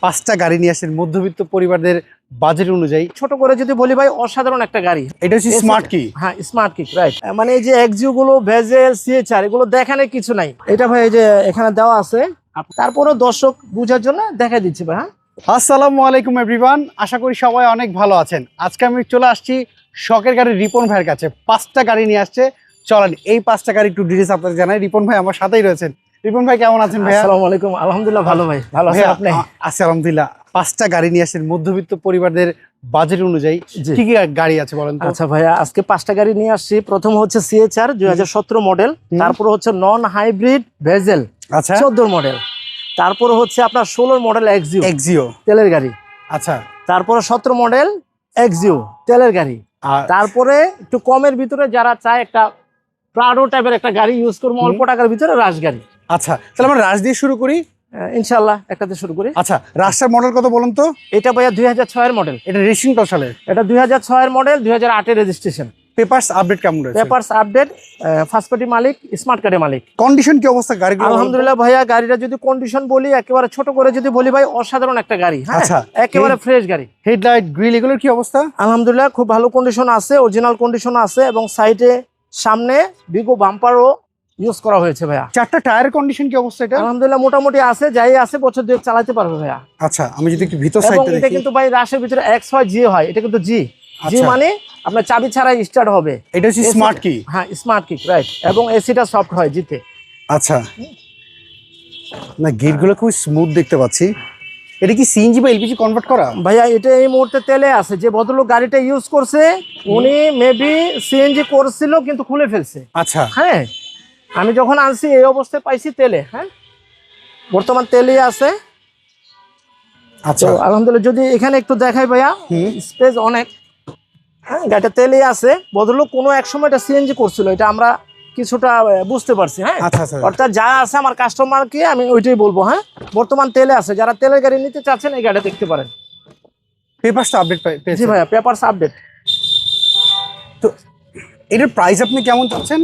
পাঁচটা গাড়ি নিয়ে আসেন মধ্যবিত্ত পরিবারদের বাজেট অনুযায়ী। ছোট করে যদি বলি ভাই, অসাধারণ একটা গাড়ি। এটা হচ্ছে স্মার্ট কি? হ্যাঁ, স্মার্ট কিক, রাইট। মানে এই যে এক্সিও গুলো, ভেজেল, সিএচআর, এগুলো দেখানোর কিছু নাই। এটা ভাই এই যে এখানে দেওয়া আছে, তারপরে দর্শক বুঝার জন্য দেখা দিচ্ছি ভাই। হ্যাঁ, আসসালামু আলাইকুম এভরিওয়ান, আশা করি সবাই অনেক ভালো আছেন। আজকে আমি চলে আসছি শখের গাড়ি রিপন ভাইয়ের কাছে। পাঁচটা গাড়ি নিয়ে আসছে, চলেন এই পাঁচটা গাড়ি একটু ডিটেইলস আপনাদের জানাই। রিপন ভাই আমার সাথেই রয়েছেন। রিপন ভাই কেমন আছেন ভাই? আসসালামু আলাইকুম। আলহামদুলিল্লাহ ভালো ভাই, ভালো আছেন আপনি? আছি আলহামদুলিল্লাহ। পাঁচটা গাড়ি নিয়ে আসছেন মধ্যবিত্ত পরিবারদের বাজেট অনুযায়ী। কি কি গাড়ি আছে বলেন তো? আচ্ছা ভাইয়া, আজকে পাঁচটা গাড়ি নিয়ে আসছি। প্রথম হচ্ছে সিএচআর 2017 মডেল, তারপর হচ্ছে নন হাইব্রিড ভেজেল, আচ্ছা 14 মডেল, তারপর হচ্ছে আপনার 16 মডেল এক্সিও তেলের গাড়ি, আচ্ছা তারপরে 17 মডেল এক্সিও তেলের গাড়ি, তারপরে একটু কমের ভিতরে যারা চায় একটা প্রাডো টাইপের একটা গাড়ি ইউজ করবো অল্প টাকার ভিতরে, রাশ গাড়ি। আচ্ছা, তাহলে আমরা রাশ দিয়ে শুরু করি ইনশাল্লাহ, একটাতে শুরু করি। আচ্ছা, রাশটার মডেল কত বলুন তো? এটা ভাইয়া 2006 এর মডেল। এটা রেজিস্ট্রেশন কত সালে? এটা 2006 এর মডেল, 2008 এর রেজিস্ট্রেশন। পেপারস আপডেট কেমন রয়েছে? পেপারস আপডেট, ফার্স্ট পার্টি মালিক, স্মার্ট কার্ডের মালিক। কন্ডিশন কি অবস্থা গাড়িগুলো? আলহামদুলিল্লাহ ভাইয়া, গাড়িটা যদি কন্ডিশন বলি, একেবারে ছোট করে যদি বলি ভাই, অসাধারণ একটা গাড়ি। হ্যাঁ, আচ্ছা, একেবারে ফ্রেশ গাড়ি। হেডলাইট, গ্রিল এগুলোর কি অবস্থা? আলহামদুলিল্লাহ খুব ভালো কন্ডিশন আছে, অরিজিনাল কন্ডিশন আছে, এবং সাইডে সামনে বিগো বাম্পারও ইউজ করা হয়েছে ভাইয়া। চারটা টায়ারের কন্ডিশন কি অবস্থা এটা? আলহামদুলিল্লাহ মোটামুটি আছে, যাই আছে বছর দুয়েক চালাতে পারবে ভাইয়া। আচ্ছা, আমি যদি একটু ভিতর এবং সাইডটা এটা দেখি। কিন্তু ভাই রাশের ভিতরে এক্স হয়, জি হয়, এটা কিন্তু জি। জি আচ্ছা, মানে আপনার চাবি ছাড়াই স্টার্ট হবে। এটা হচ্ছে স্মার্ট কি? হ্যাঁ, স্মার্ট কিক, রাইট। এবং এসিটা সফট হয় জিতে। আচ্ছা, না গেটগুলো খুব স্মুথ দেখতে পাচ্ছি। এটা কি সিএনজি বা এলপিজি কনভার্ট করা? ভাইয়া এটা এই মুহূর্তে তেলে আছে। যে ভদ্রলোক গাড়িটা ইউজ করছে উনি মেবি সিএনজি করছিল কিন্তু খুলে ফেলছে। আচ্ছা, হ্যাঁ, আমি যখন আনছি এই অবস্থায় পাইছি তেলে। হ্যাঁ, বর্তমান তেলেই আছে। আচ্ছা, তো আলহামদুলিল্লাহ যদি এখানে একটু দেখাই ভাইয়া, স্পেস অনেক। হ্যাঁ, গাড়িটা তেলেই আছে। ভদ্রলোক কোনো এক সময় এটা সিএনজি করছিল, এটা আমরা কিছুটা বুঝতে পারছি। হ্যাঁ, আচ্ছা, আচ্ছা, অর্থাৎ যা আছে আমার কাস্টমারকে আমি ওইটাই বলবো। হ্যাঁ, বর্তমান তেলে আছে। যারা তেলের গাড়ি নিতে চাচ্ছেন এই গাড়িটা দেখতে পারেন। পেপারসটা আপডেট জি পেয়েছি ভাইয়া, পেপারস আপডেট। তো এটার প্রাইস আপনি কেমন চাচ্ছেন?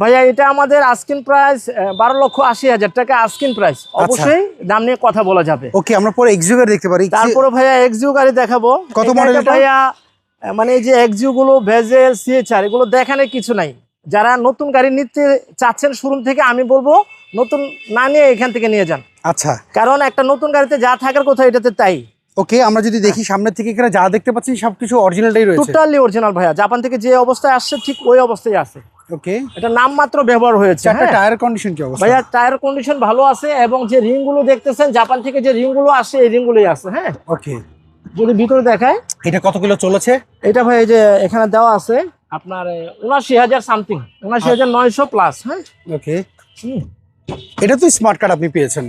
ভাইয়া এটা আমাদের আস্কিং প্রাইস 12,80,000 টাকা আস্কিং প্রাইস। অবশ্যই দাম নিয়ে কথা বলা যাবে। ওকে, আমরা পরে এক্সিও গাড়ি দেখতে পারি। তারপরে ভাইয়া এক্সিও গাড়ি দেখাবো। কত মডেল এটা ভাইয়া? মানে এই যে এক্সিও গুলো, ভেজেল, সিএচআর, এগুলো দেখানোর কিছু নাই। যারা নতুন গাড়ি নিতে চাচ্ছেন শোরুম থেকে, আমি বলবো নতুন না নিয়ে এখান থেকে নিয়ে যান। আচ্ছা, কারণ একটা নতুন গাড়িতে যা থাকার কথা এটাতে তাই। ওকে, আমরা যদি দেখি সামনের থেকে এখানে যা দেখতে পাচ্ছি সবকিছু অরিজিনালটাই রয়েছে। টোটালি অরিজিনাল ভাইয়া, জাপান থেকে যে অবস্থায় আসছে ঠিক ওই অবস্থায় আছে। ওকে, এটা নাম মাত্র ব্যবহার হয়েছে। চারটা টায়ার কন্ডিশন কি অবস্থা? ভাইয়া টায়ার কন্ডিশন ভালো আছে, এবং যে রিং গুলো দেখতেছেন জাপান থেকে যে রিং গুলো আসে এই রিং গুলোই আছে। হ্যাঁ, ওকে, যদি ভিতরে দেখায় এটা কত কিলো চলেছে? এটা ভাই যে এখানে দেওয়া আছে আপনার 79,000 সামথিং, 79,900 প্লাস। হ্যাঁ, ওকে, এটা তো স্মার্ট কার্ড আপনি পেয়েছেন?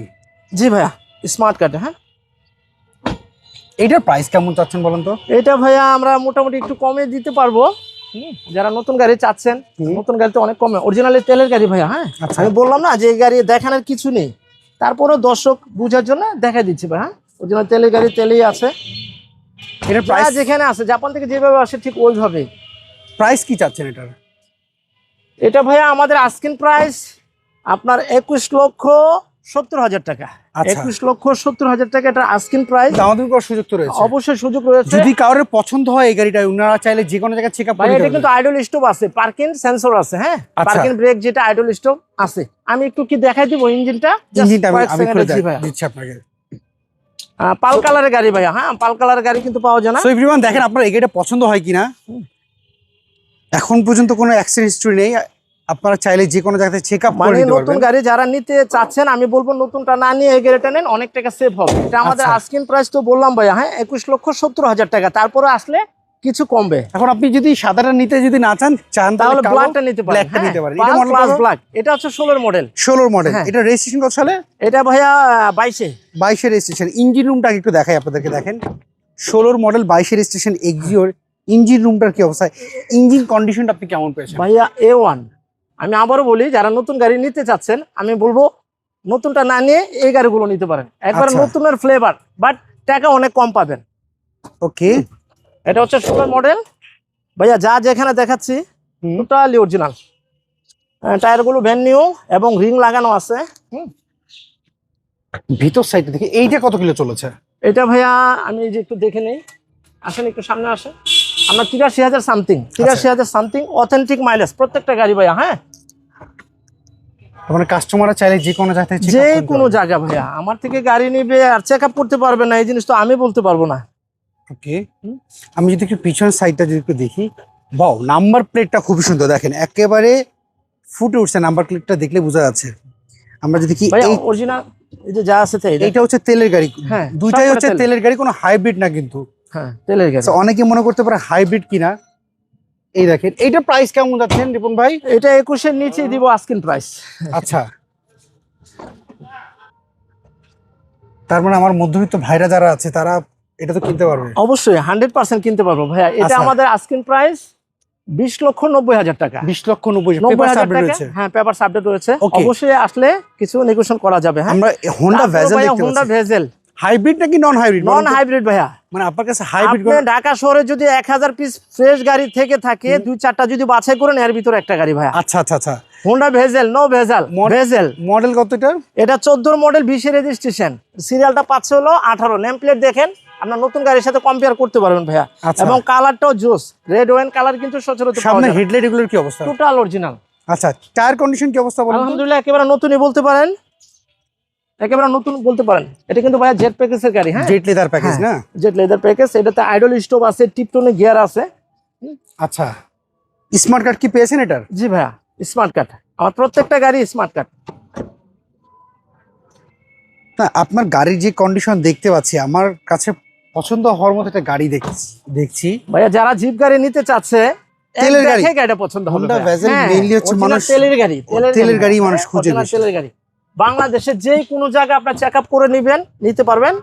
জি ভাইয়া, স্মার্ট কার্ড। হ্যাঁ, এটার প্রাইস কেমন চাচ্ছেন বলেন তো? এটা ভাইয়া আমরা মোটামুটি একটু কমে দিতে পারবো। যারা নতুন গাড়ি চাচ্ছেন, নতুন গাড়িতে অনেক কমে। অরিজিনালি তেলের গাড়ি ভাইয়া। হ্যাঁ, আমি বললাম না যে এই গাড়ি দেখানোর কিছু নেই, তারপরেও দর্শক বুঝার জন্য দেখা দিচ্ছি ভাই। হ্যাঁ, অরিজিনাল তেলের গাড়ি তেলেই আছে। এটার প্রাইস যেখানে আছে জাপান থেকে যেভাবে আসে ঠিক ওইভাবেই। প্রাইস কি চাচ্ছেন এটার? এটা ভাইয়া আমাদের আস্কিং প্রাইস আপনার 21,70,000 টাকা। 21,70,000 টাকা এটা আস্কিং প্রাইস। দামাদামি করার সুযোগ তো রয়েছে? অবশ্যই সুযোগ রয়েছে। যদি কারোর পছন্দ হয় এই গাড়িটা, ওনারা চাইলে যে কোনো জায়গায় চেকআপ ভাই করে এটা দেবেন। কিন্তু আইডল স্টপ আছে, পার্কিং সেন্সর আছে। হ্যাঁ, পার্কিং ব্রেক যেটা আইডল স্টপ আছে। আমি একটু কি দেখাই দিব ইঞ্জিনটা? আমি করে দিচ্ছি আপনাকে। পাল কালারের গাড়ি ভাইয়া। হ্যাঁ, পাল কালারের গাড়ি কিন্তু পাওয়া যায় না। সো एवरीवन দেখেন আপনার এই গাড়িটা পছন্দ হয় কিনা। এখন পর্যন্ত কোনো অ্যাক্সিডেন্ট হিস্টরি নেই, আপনারা চাইলে যে কোনো জায়গাতে চেকআপ করে নিতে পারবেন। নতুন গাড়ি যারা নিতে চাচ্ছেন আমি বলবো নতুনটা না নিয়ে এই গাড়িটা নেন, অনেক টাকা সেভ হবে। এটা আমাদের আস্কিং প্রাইস তো বললাম ভাইয়া। হ্যাঁ, 21,70,000 টাকা, তারপরে আসলে কিছু কমবে। এখন আপনি যদি সাদাটা নিতে যদি না চান তাহলে ব্ল্যাকটা নিতে পারেন। ব্ল্যাকটা নিতে পারেন। এটা মডেল প্লাস ব্ল্যাক। এটা হচ্ছে 16 এর মডেল। 16 মডেল। এটা রেজিস্ট্রেশন কত সালে? এটা ভাইয়া 22 এর রেজিস্ট্রেশন। ইঞ্জিন রুমটা একটু দেখাই আপনাদেরকে। দেখেন 16 মডেল 22 এর রেজিস্ট্রেশন এক্সিওর ইঞ্জিন রুমটার কি অবস্থা? ইঞ্জিন কন্ডিশনটা আপনি কেমন পেয়েছেন? ভাইয়া A1। আমি আবারও বলি যারা নতুন গাড়ি নিতে চাচ্ছেন আমি বলবো নতুনটা না নিয়ে এই গাড়িগুলো নিতে পারেন। একবার নতুনের ফ্লেভার, বাট টাকা অনেক কম পাবেন। ওকে, এটা হচ্ছে 16 মডেল ভাইয়া। যা যেখানে দেখাচ্ছি টোটালি অরিজিনাল। টায়ারগুলো ব্র্যান্ড নিউ এবং রিং লাগানো আছে। ভিতর সাইডে দেখি এইটা কত কিলো চলেছে? এটা ভাইয়া আমি এই যে একটু দেখে নেই, আসেন একটু সামনে আসেন। আমরা 83,000 সামথিং, 83,000 সামথিং, অথেন্টিক মাইলেজ প্রত্যেকটা গাড়ি ভাইয়া। হ্যাঁ, মানে কাস্টমাররা চাইলে যে কোনো জায়গা থেকে যে কোনো জায়গা ভাইয়া আমার থেকে গাড়ি নিবে আর চেক আপ করতে পারবে না, এই জিনিস তো আমি বলতে পারবো না। ওকে, আমি যদি একটু পিছনের সাইডটা যদি একটু দেখি, বাও নাম্বার প্লেটটা খুবই সুন্দর, দেখেন একেবারে ফুটে উঠছে, নাম্বার প্লেটটা দেখলে বোঝা যাচ্ছে। আমরা যদি কি ভাইয়া অরিজিনাল এই যে যা আছে তাই, এইটা হচ্ছে তেলের গাড়ি, হ্যাঁ দুইটাই হচ্ছে তেলের গাড়ি, কোনো হাইব্রিড না কিন্তু। হ্যাঁ তেলের গাড়ি। অনেকে মনে করতে পারে হাইব্রিড কিনা। এই দেখেন এইটা প্রাইস কেমন যাচ্ছেন রিপন ভাই? এটা 21-এর নিচেই দিব আস্কিং প্রাইস। আচ্ছা, তার মানে আমার মধ্যবিত্ত ভাইরা যারা আছে তারা এটা তো কিনতে পারবে অবশ্যই, 100% কিনতে পারবো ভাইয়া। এটা আচ্ছা। আমাদের আস্কিং প্রাইস 20,90,000 টাকা। 20,90,000 টাকা। রয়েছে। হ্যাঁ, পেপারস আপডেট রয়েছে। Okay. অবশ্যই আসলে কিছু নেগোশিয়েশন করা যাবে। হ্যাঁ, আমরা হোন্ডা ভেজেল দেখতে হোন্ডা পাচ্ছি, ভেজেল হাইব্রিড নাকি নন হাইব্রিড? নন হাইব্রিড ভাইয়া। মানে আপনার কাছে হাইব্রিড আপনি ঢাকা শহরে যদি 1000 পিস ফ্রেশ গাড়ি থেকে থাকে, 2-4টা যদি বাছাই করেন এর ভিতরে একটা গাড়ি ভাইয়া। আচ্ছা আচ্ছা আচ্ছা, হোন্ডা ভেজেল, নো ভেজাল, ভেজেল। মডেল কত এটা? এটা 14 মডেল, 20 রেজিস্ট্রেশন, সিরিয়ালটা পাচ্ছে হলো 18। নেম প্লেট দেখেন, আপনার নতুন গাড়ির সাথে কম্পেয়ার করতে পারবেন ভাইয়া। আচ্ছা। এবং কালারটাও জোস, রেড ওয়াইন কালার কিন্তু সচরাচর সামনে হেডলাইট এগুলোর কি অবস্থা? Total original. আচ্ছা, টায়ার কন্ডিশন কি অবস্থা বলুন? আলহামদুলিল্লাহ একেবারে নতুনই বলতে পারেন, একেবারে নতুন বলতে পারেন। এটা কিন্তু ভাইয়া জেট প্যাকেজের গাড়ি। হ্যাঁ, জেট লেদার প্যাকেজ না? Jet leather package. এটাতে আইডল স্টোভ আছে, টিপটনে গিয়ার আছে। আচ্ছা, স্মার্ট কার্ড কি পেয়েছেন এটার? জি ভাইয়া, স্মার্ট কার্ড। আমার প্রত্যেকটা গাড়ি স্মার্ট কার্ড। না, আপনার গাড়ির যে কন্ডিশন দেখতে পাচ্ছি, আমার কাছে পছন্দ হওয়ার মতো একটা গাড়ি দেখছি ভাইয়া যারা জিপ গাড়ি নিতে চাচ্ছে, তেলের গাড়ি, গাড়িটা পছন্দ হবে। হোন্ডা ভেজেল মেইনলি হচ্ছে মানুষ তেলের গাড়ি, তেলের গাড়ি মানুষ খুঁজে বেশি। তেলের গাড়ি বাংলাদেশের যে কোনো জায়গা আপনার চেক আপ করে নিতে পারবেন,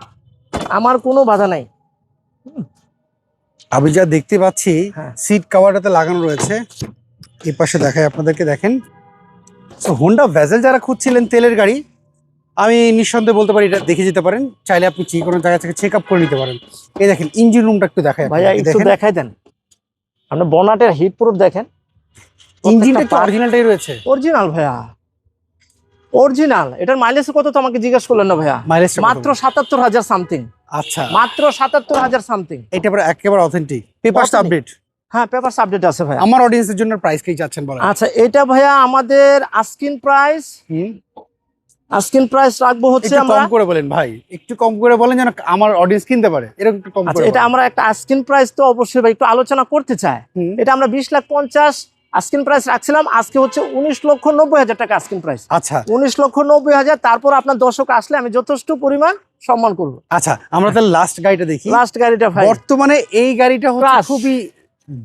আমার কোনো বাধা নাই। আমি যা দেখতে পাচ্ছি হ্যাঁ। সিট কভারটাতে লাগানো রয়েছে, এই পাশে দেখাই আপনাদেরকে, দেখেন। সো হোন্ডা ভেজেল যারা খুঁজছিলেন তেলের গাড়ি, আমি নিঃসন্দেহে বলতে পারি এটা দেখে যেতে পারেন। চাইলে আপনি যে কোনো জায়গা থেকে চেক আপ করে নিতে পারেন। এই দেখেন ইঞ্জিন রুমটা একটু দেখাই ভাইয়া, একটু দেখাই দেন। আপনি বনাটের হিট প্রুফ দেখেন, ইঞ্জিনটা তো অরিজিনালটাই রয়েছে। অরিজিনাল ভাইয়া, অরিজিনাল। এটার মাইলেজ কত তো আমাকে জিজ্ঞেস করলেন না ভাইয়া? মাইলেজ মাত্র 77,000 সামথিং। আচ্ছা, মাত্র 77,000 সামথিং। এটা একেবারে অথেন্টিক, পেপারস আপডেট। হ্যাঁ, পেপারস আপডেট আছে ভাইয়া। আমার অডিয়েন্সের জন্য প্রাইস কি যাচ্ছেন বলেন? আচ্ছা, এটা ভাইয়া আমাদের আস্কিং প্রাইস, রাখবো হচ্ছে একটু আমরা কম করে বলেন ভাই, একটু কম করে বলেন যেন আমার অডিয়েন্স কিনতে পারে, এরকম একটু কম আচ্ছা, করে এটা আমরা একটা আস্কিং প্রাইস তো অবশ্যই ভাই একটু আলোচনা করতে চাই। এটা আমরা 20,50,000 আস্কিং প্রাইস রাখছিলাম, আজকে হচ্ছে 19,90,000 টাকা আস্কিং প্রাইস। আচ্ছা, 19,90,000। তারপর আপনার দর্শক আসলে আমি যথেষ্ট পরিমাণ সম্মান করব। আচ্ছা, আমরা তাহলে লাস্ট গাড়িটা দেখি। লাস্ট গাড়িটা ভাই, বর্তমানে এই গাড়িটা হচ্ছে Crush। খুবই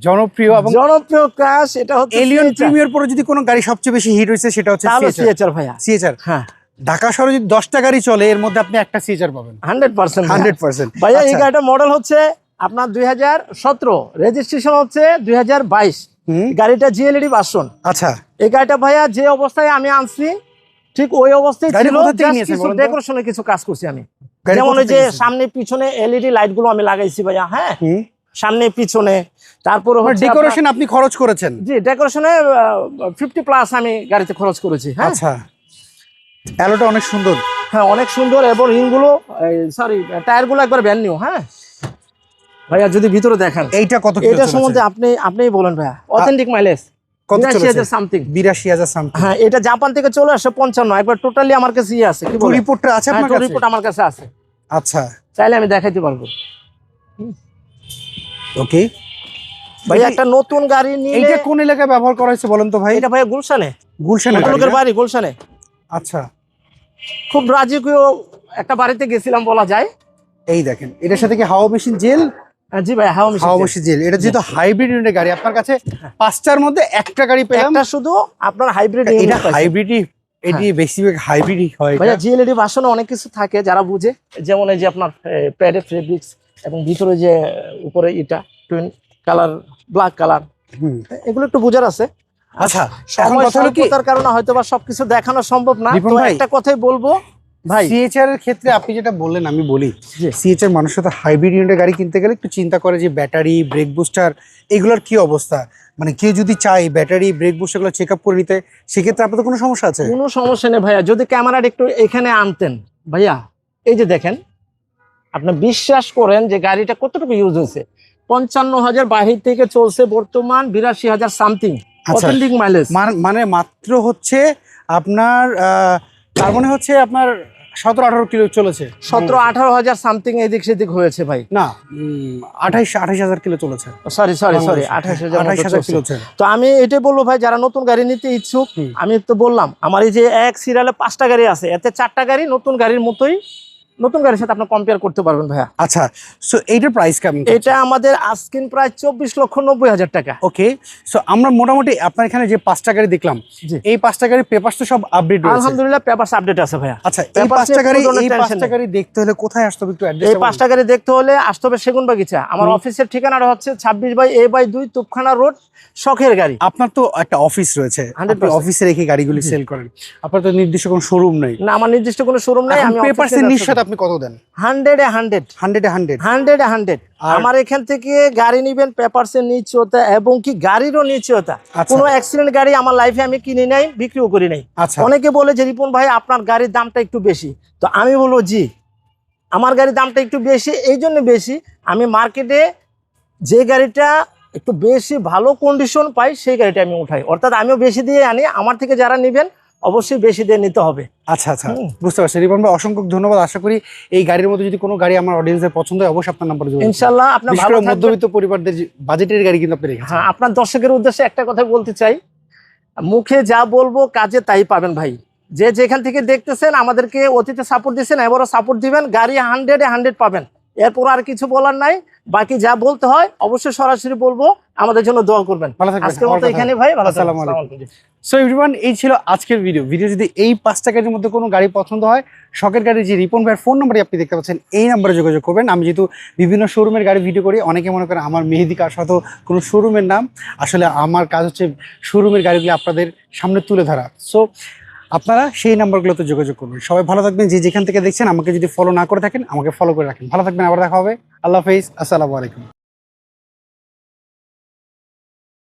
জনপ্রিয় এবং জনপ্রিয় ক্রাশ। এটা হচ্ছে এলিয়ন CHR। প্রিমিয়ার পরে যদি কোনো গাড়ি সবচেয়ে বেশি হিট হয়েছে সেটা হচ্ছে তাহলে CHR ভাইয়া। সিএচআর। হ্যাঁ, ঢাকা শহরে যদি 10টা গাড়ি চলে এর মধ্যে আপনি একটা সিএচআর পাবেন 100%। 100%। ভাইয়া এই গাড়িটার মডেল হচ্ছে আপনার 2017, রেজিস্ট্রেশন হচ্ছে 2022। গাড়িটা জিএলইডি ভার্সন। আচ্ছা, এই গাড়িটা ভাইয়া যে অবস্থায় আমি আনছি ঠিক ওই অবস্থায় গাড়ি ছিল, কোথা থেকে just নিয়েছেন কিছু বলেন তো? ডেকোরেশনে কিছু কাজ করছি আমি। গাড়ি যেমন কোথা ওই যে থেকে নিয়েছেন? সামনে পিছনে এলইডি লাইট গুলো আমি লাগাইছি ভাইয়া। হ্যাঁ, সামনে পিছনে। তারপরে হচ্ছে ডেকোরেশন আপনি খরচ করেছেন? জি, ডেকোরেশনে 50+ আমি গাড়িতে খরচ করেছি। হ্যাঁ, আচ্ছা, অ্যালোটা অনেক সুন্দর। হ্যাঁ, অনেক সুন্দর। এবং রিংগুলো, সরি, টায়ার গুলো একবার ব্যান্ড নিউ। হ্যাঁ ভাইয়া, যদি ভিতরে দেখেন এইটা কত কিলো এটা চলেছে? সম্বন্ধে আপনিই বলেন ভাইয়া। অথেন্টিক মাইলেজ কত চলেছে? 82,000 সামথিং। 82,000 সামথিং। হ্যাঁ, এটা জাপান থেকে চলে আসে 55। একবার টোটালি আমার কাছে আছে, কি বলে, রিপোর্টটা আছে আপনার কাছে? রিপোর্ট আমার কাছে আছে, আচ্ছা, চাইলে আমি দেখাইতে পারবো। ওকে ভাই একটা নতুন গাড়ি নিলে, এইটা কোন এলাকায় ব্যবহার করা হয়েছে বলেন তো ভাই? এটা ভাই গুলশানে, গুলশানে লোকের বাড়ি গুলশানে। আচ্ছা, খুব রাজকীয় একটা বাড়িতে গেছিলাম বলা যায়। এই দেখেন এটার সাথে কি হাওয়া মেশিন জেল? জি ভাই, হাওয়া মেশিন জেল। এটা যেহেতু হাইব্রিড ইউনিটের গাড়ি, আপনার কাছে 5টার মধ্যে একটা গাড়ি পেলাম। একটা শুধু আপনার হাইব্রিড। এটা হাইব্রিডই, এটি বেশিরভাগ হাইব্রিডই হয়। ভাইয়া জিএলইডি ভার্সনে অনেক কিছু থাকে যারা বুঝে, যেমন এই যে আপনার প্যাডের ফেব্রিক্স এবং ভিতরে যে উপরে এটা টুইন কালার, ব্ল্যাক কালার, এগুলো একটু বুঝার আছে। আচ্ছা, এখন সময় কথা হলো কি, স্বল্পতার কারণে হয়তো বা সবকিছু দেখানো সম্ভব না। রিপন তো ভাই, একটা কথাই বলবো ভাই, সিএচআর এর ক্ষেত্রে আপনি যেটা বললেন আমি বলি, জি। সিএচআর মানুষের তো হাইব্রিড ইউনিটের গাড়ি কিনতে গেলে একটু চিন্তা করে যে ব্যাটারি, ব্রেক বুস্টার এগুলোর কি অবস্থা। মানে কেউ যদি চায় ব্যাটারি, ব্রেক বুস্টার এগুলো চেক আপ করে নিতে, সেক্ষেত্রে আপনাদের কোনো সমস্যা আছে? কোনো সমস্যা নেই ভাইয়া। যদি ক্যামেরাটা একটু এখানে আনতেন ভাইয়া, এই যে দেখেন আপনি বিশ্বাস করেন যে গাড়িটা কতটুকু ইউজ হয়েছে। 55,000 বাহির থেকে চলছে, বর্তমান 82,000 সামথিং অথেন্টিক মাইলেজ। মানে মাত্র হচ্ছে আপনার তার মানে হচ্ছে আপনার 17-18 কিলো চলেছে, 17-18,000 সামথিং এদিক সেদিক হয়েছে ভাই। না 28,000 কিলো চলেছে, সরি 28,000 কিলো। তো আমি এটাই বলবো ভাই, যারা নতুন গাড়ি নিতে ইচ্ছুক, আমি তো বললাম আমার এই যে এক সিরিয়ালে 5টা গাড়ি আছে, এতে 4টা গাড়ি নতুন গাড়ির মতোই, নতুন গাড়ির সাথে আপনি কম্পেয়ার করতে পারবেন ভাইয়া। আচ্ছা, সো এইটার প্রাইস কেমন? এটা আমাদের আস্কিং প্রায় 24,90,000 টাকা। ওকে, সো আমরা মোটামুটি আপনার এখানে যে 5টা গাড়ি দেখলাম, এই 5টা গাড়ির পেপারস তো সব আপডেট রয়েছে? আলহামদুলিল্লাহ পেপারস আপডেট আছে ভাইয়া। আচ্ছা, এই 5টা গাড়ি দেখতে হলে কোথায় আসতে হবে একটু অ্যাড্রেস? এই 5টা গাড়ি দেখতে হলে আসতে হবে সেগুনবাগিচা। আমার অফিসের ঠিকানাটা হচ্ছে 26/A/2 তুপখানা রোড, শখের গাড়ি। আপনার তো একটা অফিস রয়েছে, আপনি অফিসে রেখে গাড়িগুলি সেল করেন, আপনার তো নির্দিষ্ট কোনো শোরুম নেই? না, আমার নির্দিষ্ট কোনো শোরুম নেই। আমি পেপারসের নিশ্চয়তা আপনি কত দেন? 100 আমার এখান থেকে গাড়ি নিবেন, পেপারসের নিশ্চয়তা এবং কি গাড়িরও নিশ্চয়তা। কোনো অ্যাক্সিডেন্ট গাড়ি আমার লাইফে আমি কিনি নাই, বিক্রিও করি নাই। অনেকে বলে যে রিপন ভাই আপনার গাড়ির দামটা একটু বেশি, তো আমি বলবো জি আমার গাড়ির দামটা একটু বেশি এই জন্য বেশি, আমি মার্কেটে যে গাড়িটা একটু বেশি ভালো কন্ডিশন পাই সেই গাড়িটা আমি উঠাই, অর্থাৎ আমিও বেশি দিয়ে আনি, আমার থেকে যারা নেবেন অবশ্যই বেশি দিয়ে নিতে হবে। আচ্ছা, বুঝতে পারছি রিপন ভাই, অসংখ্য ধন্যবাদ। আশা করি এই গাড়ির মধ্যে যদি কোনো গাড়ি আমার অডিয়েন্সের পছন্দ হয় অবশ্যই আপনার নাম্বার যোগাযোগ। ইনশাআল্লাহ আপনার ভালো থাকবেন। মধ্যবিত্ত পরিবারদের বাজেটের গাড়ি কিন্তু আপনি রেখেছেন। হ্যাঁ, আপনার দর্শকের উদ্দেশ্যে একটা কথা বলতে চাই, মুখে যা বলবো কাজে তাই পাবেন ভাই। যে যেখান থেকে দেখতেছেন আমাদেরকে অতীতে সাপোর্ট দিচ্ছেন, এবারও সাপোর্ট দিবেন, গাড়ি 100-100 পাবেন, এরপর আর কিছু বলার নাই। বাকি যা বলতে হয় অবশ্যই সরাসরি বলবো, আমাদের জন্য দোয়া করবেন। আজকের মতো এখানে ভাই, আসসালামু আলাইকুম। সো এভরিওয়ান, এই ছিল আজকের ভিডিও। যদি এই 5টা গাড়ির মধ্যে কোনো গাড়ি পছন্দ হয়, শখের গাড়ি যে রিপন ভাইয়ের ফোন নাম্বারটি আপনি দেখতে পাচ্ছেন, এই নাম্বারে যোগাযোগ করবেন। আমি যেহেতু বিভিন্ন শোরুমের গাড়ি ভিডিও করি, অনেকে মনে করেন আমার মেহেদি কার সাথে কোনো শোরুমের নাম, আসলে আমার কাজ হচ্ছে শোরুমের গাড়িগুলি আপনাদের সামনে তুলে ধরা। সো আপনারা সেই নাম্বারগুলোতে যোগাযোগ করবেন। সবাই ভালো থাকবেন, যে যেখান থেকে দেখছেন। আমাকে যদি ফলো না করে থাকেন আমাকে ফলো করে রাখেন। ভালো থাকবেন, আবার দেখা হবে। আল্লাহ হাফেজ, আসসালামু আলাইকুম।